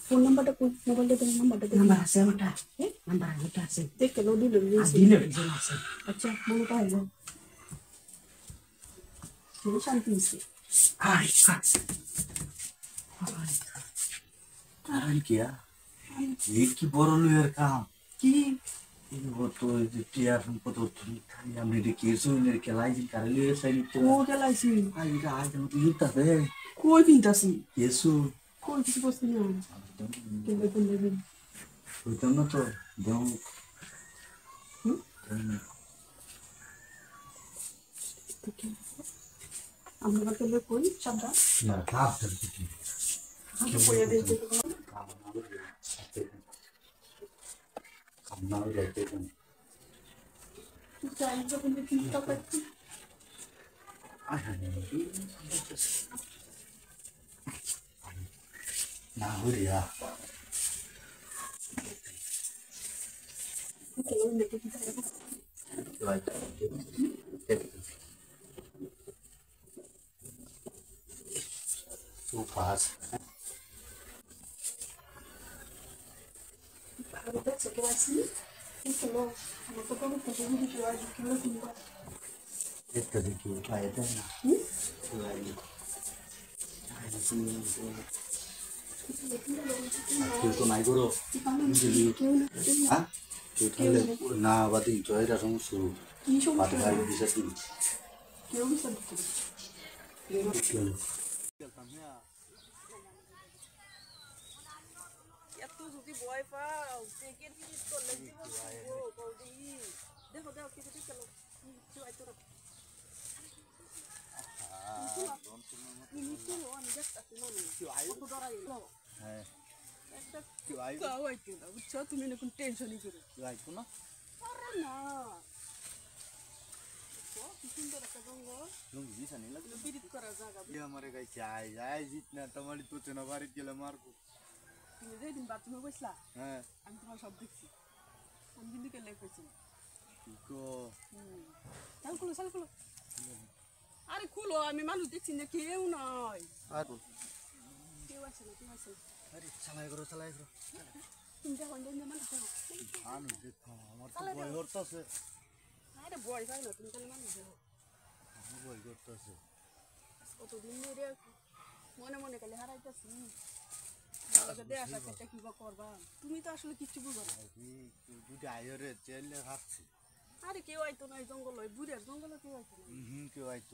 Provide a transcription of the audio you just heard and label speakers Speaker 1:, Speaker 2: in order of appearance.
Speaker 1: Phone নাম্বারটা মোবাইলটা দেন, নাম্বারটা দেন।
Speaker 2: নাম্বার আছে ওটা, নাম্বার ওটা আছে।
Speaker 1: দেখে লো দিল
Speaker 2: দিলে আছে।
Speaker 1: আচ্ছা মনে পাই না শান্তি দিচ্ছে।
Speaker 2: আরে আরে কি বড় লুয়ের কাম
Speaker 1: কি
Speaker 2: তো যে টিয়ার সম্পদ আমি কেসো এর খেলাই কারলে সাইড
Speaker 1: ও গেলাইছি
Speaker 2: আই আই তো ইতাতে
Speaker 1: কই কিনতাছি
Speaker 2: কেসো
Speaker 1: কই কিছু বসতি না কেন কোন দিন
Speaker 2: ওইটা না তো দাও
Speaker 1: আমরা কেন কই চাঁদা
Speaker 2: না কাপ ধরতে কি
Speaker 1: আমি কইয়া দিতে
Speaker 2: কামনা যাইতে
Speaker 1: যাই যখন চিন্তা করছি
Speaker 2: না হইয়া
Speaker 1: কেন দেখে কি
Speaker 2: too fast.
Speaker 1: Adesso che vai sì, anche no, ma proprio perché mi diceva che lo tinta.
Speaker 2: Detto di chi fai te no? তো নাই করো হ্যাঁ না বাদ এটা সমস্যা
Speaker 1: এত যদি ভয় পাও টেকের জিনিস করলে জীবন শুরু বৌদি দেখো দেখো কি যদি চলো কিছু আইতো না মিনিট হলো আমি দেখতাছি মানে কত ডরাই
Speaker 2: হ্যাঁ
Speaker 1: একটা কাও আইতো না বুঝছো তুমি না কোন টেনশনই করো
Speaker 2: আইতো না
Speaker 1: আরে না কি সুন্দর একটা জঙ্গল
Speaker 2: লুঙ্গি সানি লাগে
Speaker 1: বিরিত করা জায়গা
Speaker 2: আমারে গাই চাই যাই জিত না তোমার তো চেনা বাড়ি গেলে মারবো
Speaker 1: তুমি যেদিন বাথরুমে বসলা
Speaker 2: হ্যাঁ
Speaker 1: আমি তোমার সব দেখছি আমি কিন্তু কেলে কইছি চাল খুলো আরে খুলো আমি মানুষ দেখছি না কেউ নয়
Speaker 2: আর
Speaker 1: কেউ আছে না কেউ আছে
Speaker 2: আরে চালাই করো
Speaker 1: তুমি দেখো মানুষ দেখো
Speaker 2: আমি দেখো আমার তো ভয় করতেছে
Speaker 1: আরে ভয় পাই না তুমি তাহলে মানুষ দেখো
Speaker 2: আমার ভয় করতেছে
Speaker 1: কতদিন ধরে মনে মনে খালি হারাইতেছি দেখা একটা কি করবা তুমি তো আসলে কিচ্ছু বুঝো না
Speaker 2: দুটো আয়রে চেলে ভাবছি
Speaker 1: আরে কেউ আইতো না এই জঙ্গল বুড়ের জঙ্গলে কেউ আইতো না
Speaker 2: কেউ আইতো